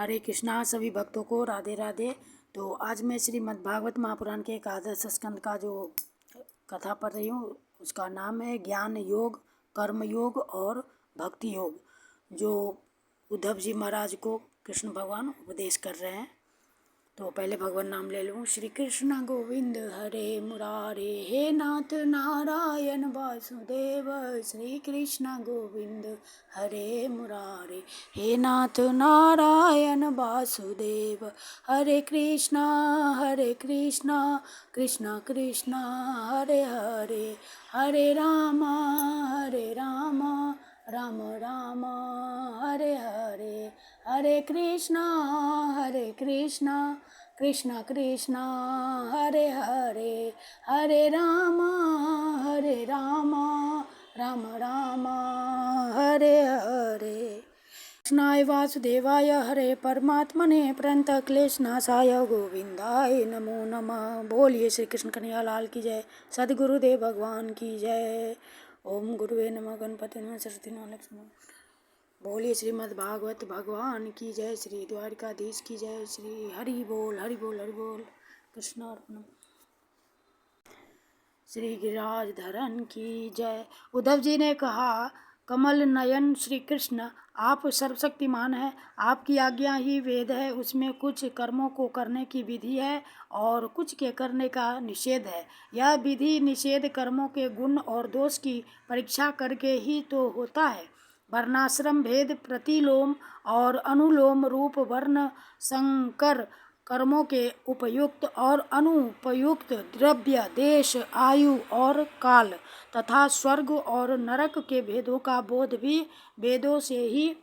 हरे कृष्णा। सभी भक्तों को राधे राधे। तो आज मैं श्रीमद् भागवत महापुराण के एकादश स्कंद का जो कथा पढ़ रही हूँ उसका नाम है ज्ञान योग, कर्म योग और भक्ति योग, जो उद्धव जी महाराज को कृष्ण भगवान उपदेश कर रहे हैं। तो पहले भगवान नाम ले लूँ। श्री कृष्ण गोविंद हरे मुरारे, हे नाथ नारायण वासुदेव। श्री कृष्ण गोविंद हरे मुरारे, हे नाथ नारायण वासुदेव। हरे कृष्णा कृष्ण कृष्ण हरे हरे, हरे राम राम राम हरे हरे, हरे कृष्णा कृष्ण कृष्ण हरे हरे, हरे राम राम राम हरे हरे। कृष्णाय वासुदेवाय हरे परमात्मने प्रणत क्लेशनाशाय गोविंदाय नमो नमः। बोलिए श्री कृष्ण कन्हैया लाल की जय, सद्गुरुदेव भगवान की जय। ओम गुरुवे नमः, गणपति नमः, सरस्वती नमः, लक्ष्मी नमः। बोलिए श्रीमद् भागवत भगवान की जय, श्री द्वारिकाधीश की जय। श्री हरि बोल हरि बोल हरि बोल। कृष्णार्पणम। श्री गिरिराज धरन की जय। उद्धव जी ने कहा, कमल नयन श्री कृष्ण, आप सर्वशक्तिमान हैं। आपकी आज्ञा ही वेद है। उसमें कुछ कर्मों को करने की विधि है और कुछ के करने का निषेध है। यह विधि निषेध कर्मों के गुण और दोष की परीक्षा करके ही तो होता है। वर्णाश्रम भेद, प्रतिलोम और अनुलोम रूप वर्ण संकर कर्मों के उपयुक्त और अनुपयुक्त द्रव्य, देश, आयु और काल तथा स्वर्ग और नरक के भेदों का बोध भी वेदों से ही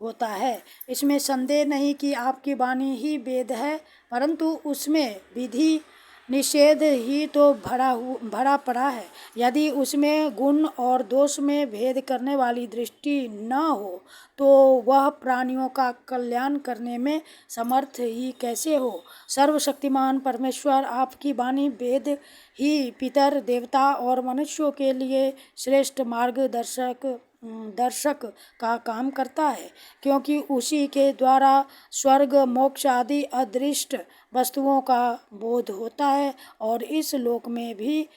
होता है। इसमें संदेह नहीं कि आपकी वाणी ही वेद है, परंतु उसमें विधि निषेध ही तो भरा पड़ा है। यदि उसमें गुण और दोष में भेद करने वाली दृष्टि न हो तो वह प्राणियों का कल्याण करने में समर्थ ही कैसे हो। सर्वशक्तिमान परमेश्वर, आपकी वाणी वेद ही पितर, देवता और मनुष्यों के लिए श्रेष्ठ दर्शक का काम करता है, क्योंकि उसी के द्वारा स्वर्ग, मोक्ष आदि अदृष्ट वस्तुओं का बोध होता है और इस लोक में भी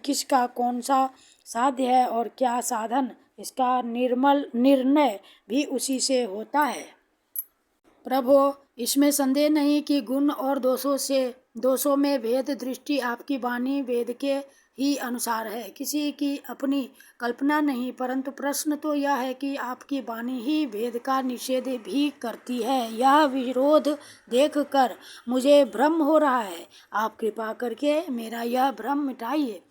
किसका कौन सा साध्य है और क्या साधन, इसका निर्णय भी उसी से होता है। प्रभो, इसमें संदेह नहीं कि गुण और दोषों में भेद दृष्टि आपकी वाणी वेद के ही अनुसार है। किसी की अपनी कल्पना नहीं, परंतु प्रश्न तो यह है कि आपकी वाणी ही वेद का निषेध भी करती है। यह विरोध देखकर मुझे भ्रम हो रहा है। आप कृपा करके मेरा यह भ्रम मिटाइए।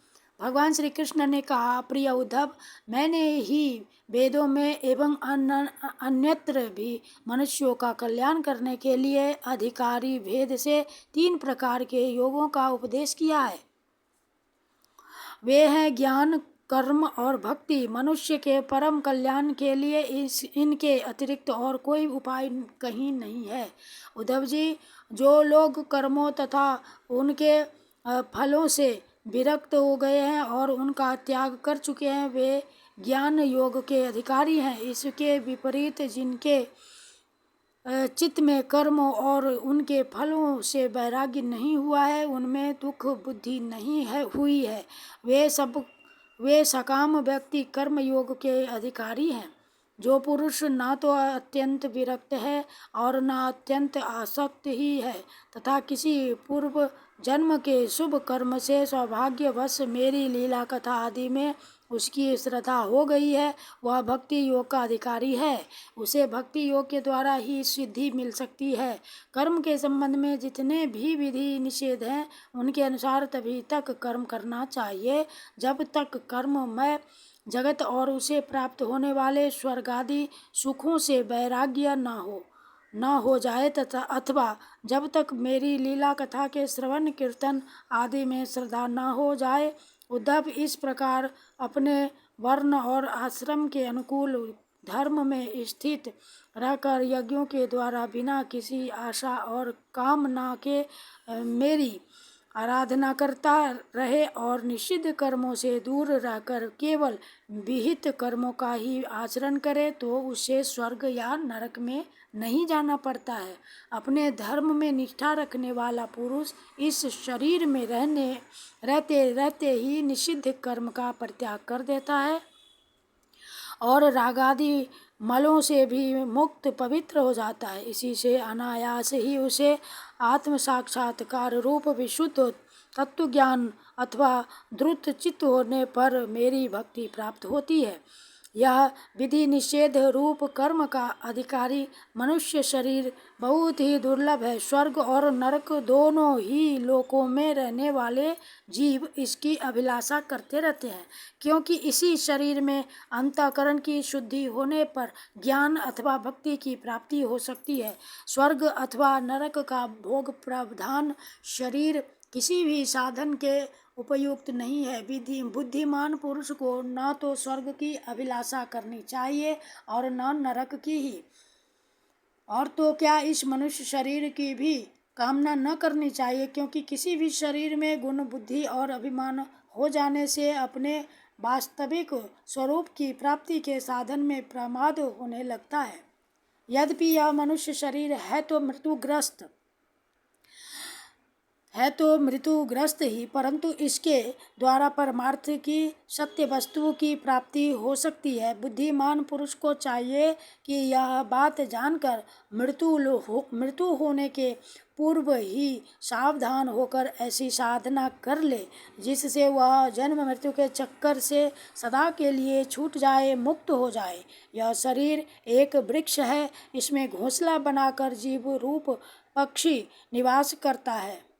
भगवान श्री कृष्ण ने कहा, प्रिय उद्धव, मैंने ही वेदों में एवं अन्यत्र भी मनुष्यों का कल्याण करने के लिए अधिकारी भेद से 3 प्रकार के योगों का उपदेश किया है। वे हैं ज्ञान, कर्म और भक्ति। मनुष्य के परम कल्याण के लिए इनके अतिरिक्त और कोई उपाय कहीं नहीं है। उद्धव जी, जो लोग कर्मों तथा उनके फलों से विरक्त हो गए हैं और उनका त्याग कर चुके हैं, वे ज्ञान योग के अधिकारी हैं। इसके विपरीत जिनके चित्त में कर्मों और उनके फलों से वैराग्य नहीं हुआ है, उनमें दुख बुद्धि नहीं है हुई है, वे सकाम व्यक्ति कर्म योग के अधिकारी हैं। जो पुरुष ना तो अत्यंत विरक्त है और ना अत्यंत आसक्त ही है तथा किसी पूर्व जन्म के शुभ कर्म से सौभाग्यवश मेरी लीला कथा आदि में उसकी श्रद्धा हो गई है, वह भक्ति योग का अधिकारी है। उसे भक्ति योग के द्वारा ही सिद्धि मिल सकती है। कर्म के संबंध में जितने भी विधि निषेध हैं, उनके अनुसार तभी तक कर्म करना चाहिए जब तक कर्ममय जगत और उसे प्राप्त होने वाले स्वर्ग आदि सुखों से वैराग्य न हो जाए तथा अथवा जब तक मेरी लीला कथा के श्रवण कीर्तन आदि में श्रद्धा न हो जाए। उद्धव, इस प्रकार अपने वर्ण और आश्रम के अनुकूल धर्म में स्थित रहकर यज्ञों के द्वारा बिना किसी आशा और कामना के मेरी आराधना करता रहे और निषिद्ध कर्मों से दूर रहकर केवल विहित कर्मों का ही आचरण करे तो उसे स्वर्ग या नरक में नहीं जाना पड़ता है। अपने धर्म में निष्ठा रखने वाला पुरुष इस शरीर में रहते रहते ही निषिद्ध कर्म का परित्याग कर देता है और रागादि मलों से भी मुक्त पवित्र हो जाता है। इसी से अनायास ही उसे आत्म साक्षात्कार रूप विशुद्ध तत्व ज्ञान अथवा द्रुत चित्त होने पर मेरी भक्ति प्राप्त होती है। यह विधि निषेध रूप कर्म का अधिकारी मनुष्य शरीर बहुत ही दुर्लभ है। स्वर्ग और नरक दोनों ही लोकों में रहने वाले जीव इसकी अभिलाषा करते रहते हैं, क्योंकि इसी शरीर में अंतःकरण की शुद्धि होने पर ज्ञान अथवा भक्ति की प्राप्ति हो सकती है। स्वर्ग अथवा नरक का भोग प्रावधान शरीर किसी भी साधन के उपयुक्त नहीं है। बुद्धिमान पुरुष को न तो स्वर्ग की अभिलाषा करनी चाहिए और न नरक की ही, और तो क्या इस मनुष्य शरीर की भी कामना न करनी चाहिए, क्योंकि किसी भी शरीर में गुण बुद्धि और अभिमान हो जाने से अपने वास्तविक स्वरूप की प्राप्ति के साधन में प्रमाद होने लगता है। यद्यपि यह मनुष्य शरीर है तो मृत्युग्रस्त ही, परंतु इसके द्वारा परमार्थ की सत्य वस्तु की प्राप्ति हो सकती है। बुद्धिमान पुरुष को चाहिए कि यह बात जानकर मृत्यु होने के पूर्व ही सावधान होकर ऐसी साधना कर ले जिससे वह जन्म मृत्यु के चक्कर से सदा के लिए छूट जाए, मुक्त हो जाए। यह शरीर एक वृक्ष है, इसमें घोंसला बनाकर जीव रूप पक्षी निवास करता है।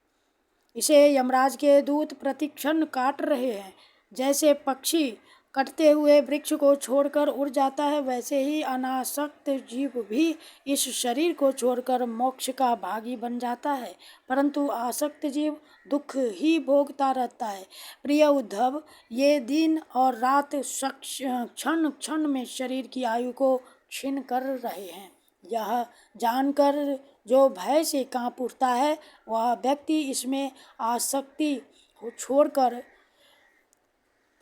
इसे यमराज के दूत प्रतिक्षण काट रहे हैं। जैसे पक्षी कटते हुए वृक्ष को छोड़कर उड़ जाता है, वैसे ही अनासक्त जीव भी इस शरीर को छोड़कर मोक्ष का भागी बन जाता है, परंतु आसक्त जीव दुख ही भोगता रहता है। प्रिय उद्धव, ये दिन और रात क्षण क्षण में शरीर की आयु को क्षीण कर रहे हैं। यह जानकर जो भय से कांप उठता है वह व्यक्ति इसमें आसक्ति छोड़कर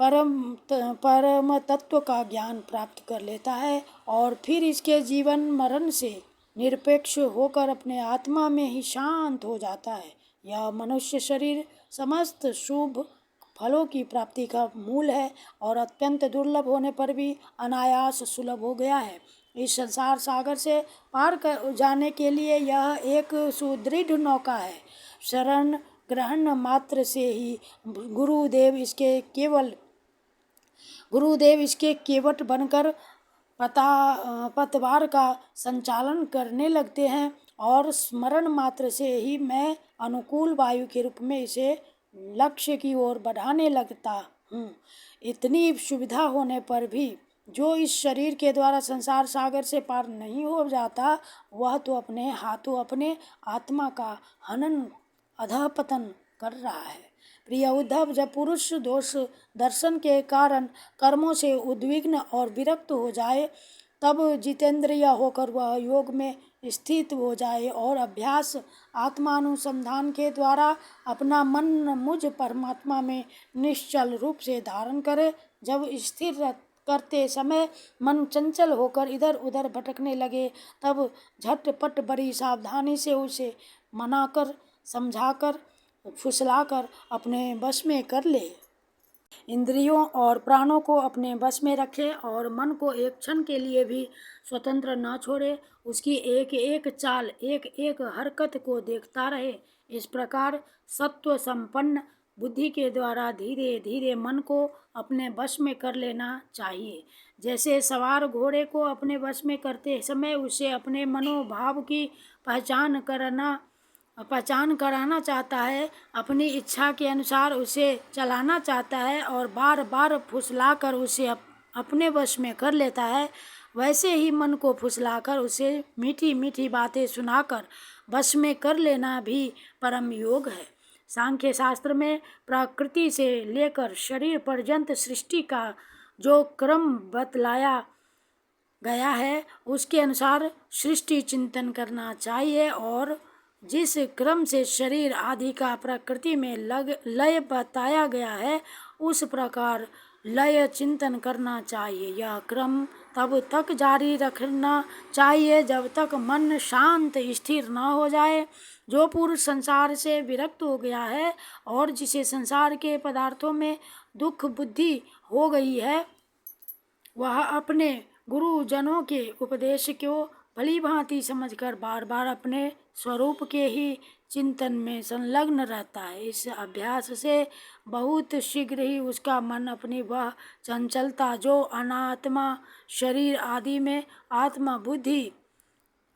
परम तत्व का ज्ञान प्राप्त कर लेता है और फिर इसके जीवन मरण से निरपेक्ष होकर अपने आत्मा में ही शांत हो जाता है। यह मनुष्य शरीर समस्त शुभ फलों की प्राप्ति का मूल है और अत्यंत दुर्लभ होने पर भी अनायास सुलभ हो गया है। इस संसार सागर से पार कर जाने के लिए यह एक सुदृढ़ नौका है। शरण ग्रहण मात्र से ही गुरुदेव इसके केवट बनकर पतवार का संचालन करने लगते हैं और स्मरण मात्र से ही मैं अनुकूल वायु के रूप में इसे लक्ष्य की ओर बढ़ाने लगता हूँ। इतनी सुविधा होने पर भी जो इस शरीर के द्वारा संसार सागर से पार नहीं हो जाता, वह तो अपने हाथों अपने आत्मा का हनन अधःपतन कर रहा है। प्रिय उद्धव, जब पुरुष दोष दर्शन के कारण कर्मों से उद्विग्न और विरक्त हो जाए, तब जितेंद्रिय होकर वह योग में स्थित हो जाए और अभ्यास आत्मानुसंधान के द्वारा अपना मन मुझ परमात्मा में निश्चल रूप से धारण करे। जब स्थिर करते समय मन चंचल होकर इधर उधर भटकने लगे, तब झटपट बड़ी सावधानी से उसे मनाकर, समझाकर, फुसलाकर अपने वश में कर ले। इंद्रियों और प्राणों को अपने वश में रखे और मन को एक क्षण के लिए भी स्वतंत्र न छोड़े। उसकी एक एक चाल, एक एक हरकत को देखता रहे। इस प्रकार सत्व संपन्न बुद्धि के द्वारा धीरे धीरे मन को अपने वश में कर लेना चाहिए। जैसे सवार घोड़े को अपने वश में करते समय उसे अपने मनोभाव की पहचान कराना चाहता है, अपनी इच्छा के अनुसार उसे चलाना चाहता है और बार बार फुसलाकर उसे अपने वश में कर लेता है, वैसे ही मन को फुसलाकर उसे मीठी मीठी बातें सुनाकर वश में कर लेना भी परम योग है। सांख्य शास्त्र में प्रकृति से लेकर शरीर पर्यंत सृष्टि का जो क्रम बतलाया गया है, उसके अनुसार सृष्टि चिंतन करना चाहिए और जिस क्रम से शरीर आदि का प्रकृति में लय बताया गया है, उस प्रकार लय चिंतन करना चाहिए। यह क्रम तब तक जारी रखना चाहिए जब तक मन शांत स्थिर न हो जाए। जो पुरुष संसार से विरक्त हो गया है और जिसे संसार के पदार्थों में दुख बुद्धि हो गई है, वह अपने गुरुजनों के उपदेश को भली भांति समझकर बार बार अपने स्वरूप के ही चिंतन में संलग्न रहता है। इस अभ्यास से बहुत शीघ्र ही उसका मन अपनी वह चंचलता जो अनात्मा शरीर आदि में आत्मा बुद्धि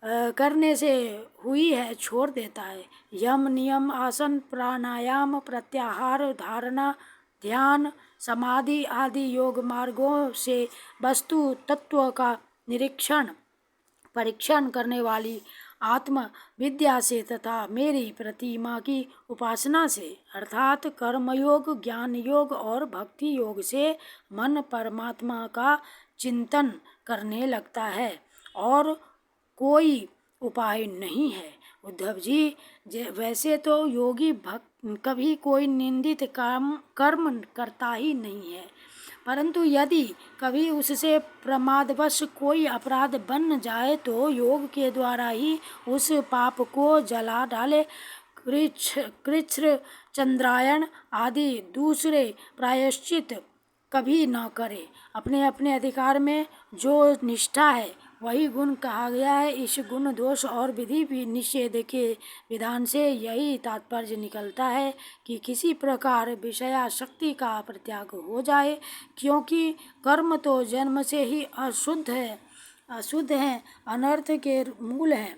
करने से हुई है छोड़ देता है। यम नियम आसन प्राणायाम प्रत्याहार धारणा ध्यान समाधि आदि योग मार्गों से वस्तु तत्व का निरीक्षण परीक्षण करने वाली आत्म विद्या से तथा मेरी प्रतिमा की उपासना से अर्थात कर्मयोग ज्ञान योग और भक्ति योग से मन परमात्मा का चिंतन करने लगता है और कोई उपाय नहीं है। उद्धव जी, वैसे तो योगी भक्त कभी कोई निंदित कर्म करता ही नहीं है, परंतु यदि कभी उससे प्रमादवश कोई अपराध बन जाए तो योग के द्वारा ही उस पाप को जला डाले। कृच्छ्र चंद्रायण आदि दूसरे प्रायश्चित कभी न करे। अपने अपने अधिकार में जो निष्ठा है वही गुण कहा गया है। इस गुण दोष और विधि निषेध के विधान से यही तात्पर्य निकलता है कि किसी प्रकार विषयासक्ति का परित्याग हो जाए, क्योंकि कर्म तो जन्म से ही अशुद्ध है, अनर्थ के मूल है।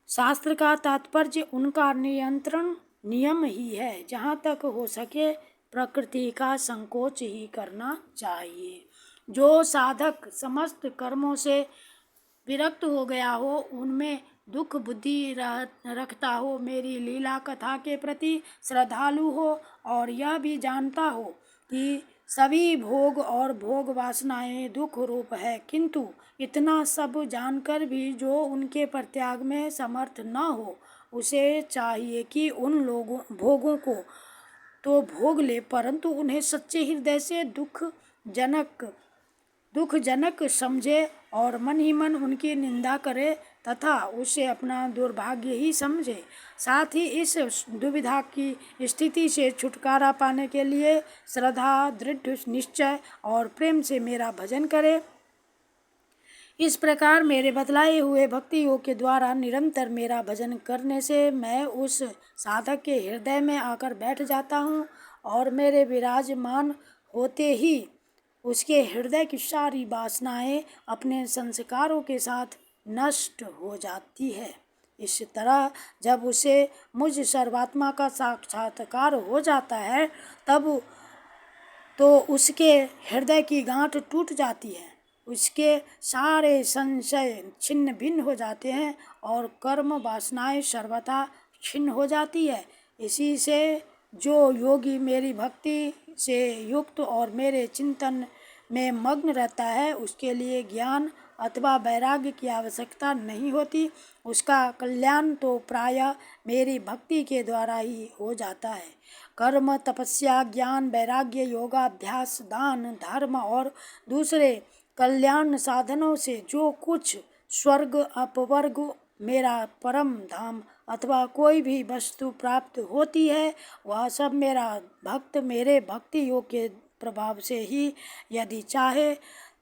शास्त्र का तात्पर्य उनका नियंत्रण नियम ही है। जहाँ तक हो सके प्रकृति का संकोच ही करना चाहिए। जो साधक समस्त कर्मों से विरक्त हो गया हो, उनमें दुख बुद्धि रखता हो, मेरी लीला कथा के प्रति श्रद्धालु हो और यह भी जानता हो कि सभी भोग और भोग वासनाएं दुख रूप है, किंतु इतना सब जानकर भी जो उनके परित्याग में समर्थ न हो, उसे चाहिए कि उन लोगों भोगों को तो भोग ले, परंतु उन्हें सच्चे हृदय से दुखजनक समझे और मन ही मन उनकी निंदा करे तथा उसे अपना दुर्भाग्य ही समझे। साथ ही इस दुविधा की स्थिति से छुटकारा पाने के लिए श्रद्धा, दृढ़ निश्चय और प्रेम से मेरा भजन करे। इस प्रकार मेरे बतलाए हुए भक्ति योग के द्वारा निरंतर मेरा भजन करने से मैं उस साधक के हृदय में आकर बैठ जाता हूँ और मेरे विराजमान होते ही उसके हृदय की सारी वासनाएं अपने संस्कारों के साथ नष्ट हो जाती है। इस तरह जब उसे मुझ सर्वात्मा का साक्षात्कार हो जाता है, तब तो उसके हृदय की गांठ टूट जाती है, उसके सारे संशय छिन्न भिन्न हो जाते हैं और कर्म वासनाएं सर्वथा छिन्न हो जाती है। इसी से जो योगी मेरी भक्ति से युक्त और मेरे चिंतन में मग्न रहता है, उसके लिए ज्ञान अथवा वैराग्य की आवश्यकता नहीं होती। उसका कल्याण तो प्रायः मेरी भक्ति के द्वारा ही हो जाता है। कर्म तपस्या ज्ञान वैराग्य योगाभ्यास दान धर्म और दूसरे कल्याण साधनों से जो कुछ स्वर्ग अपवर्ग मेरा परम धाम अथवा कोई भी वस्तु प्राप्त होती है, वह सब मेरा भक्त मेरे भक्ति योग के प्रभाव से ही यदि चाहे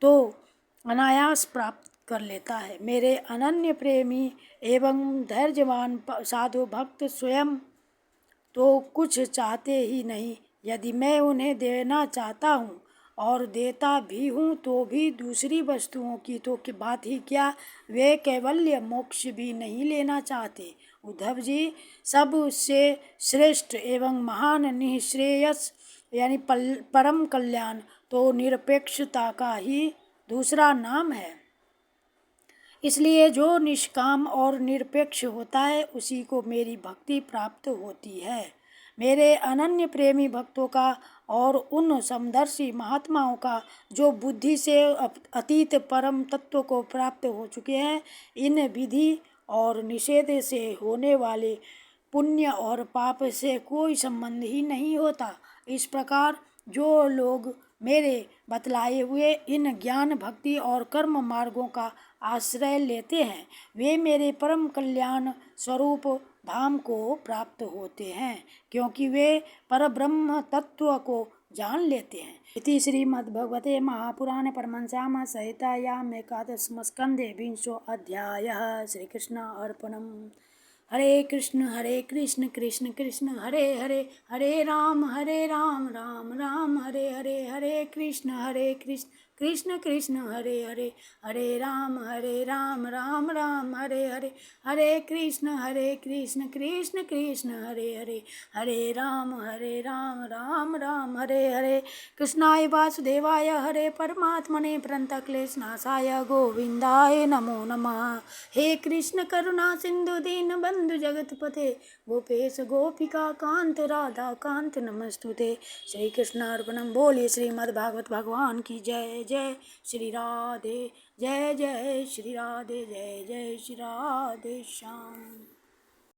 तो अनायास प्राप्त कर लेता है। मेरे अनन्य प्रेमी एवं धैर्यवान साधु भक्त स्वयं तो कुछ चाहते ही नहीं। यदि मैं उन्हें देना चाहता हूँ और देता भी हूँ तो भी दूसरी वस्तुओं की तो बात ही क्या, वे कैवल्य मोक्ष भी नहीं लेना चाहते। उद्धव जी, सबसे श्रेष्ठ एवं महान निःश्रेयस यानी परम कल्याण तो निरपेक्षता का ही दूसरा नाम है। इसलिए जो निष्काम और निरपेक्ष होता है उसी को मेरी भक्ति प्राप्त होती है। मेरे अनन्य प्रेमी भक्तों का और उन समदर्शी महात्माओं का जो बुद्धि से अतीत परम तत्व को प्राप्त हो चुके हैं, इन विधि और निषेध से होने वाले पुण्य और पाप से कोई संबंध ही नहीं होता। इस प्रकार जो लोग मेरे बतलाए हुए इन ज्ञान भक्ति और कर्म मार्गों का आश्रय लेते हैं वे मेरे परम कल्याण स्वरूप धाम को प्राप्त होते हैं, क्योंकि वे परब्रह्म तत्व को जान लेते हैं। इति श्रीमद्भगवते महापुराणे परमहंस्याम संहितायाम् एकादशम स्कंधे विंशो अध्यायः। श्री कृष्ण अर्पणम्। हरे कृष्ण कृष्ण कृष्ण हरे हरे, हरे राम राम राम हरे हरे, हरे कृष्ण कृष्ण कृष्ण हरे हरे, हरे राम राम राम हरे हरे, हरे कृष्ण कृष्ण कृष्ण हरे हरे, हरे राम राम राम हरे हरे। कृष्णाय वासुदेवाय हरे परमात्मने प्रणतक्लेशनाशाय गोविंदाय नमो नमः। हे कृष्ण करुणा सिंधु दीन बंधु जगतपते गोपेश गोपिका कांत राधा कांत नमस्तुते। श्री कृष्णार्पणम। बोलिए श्रीमद्भागवत भगवान की जय। जय श्री राधे, जय जय श्री राधे, जय जय श्री राधे श्याम।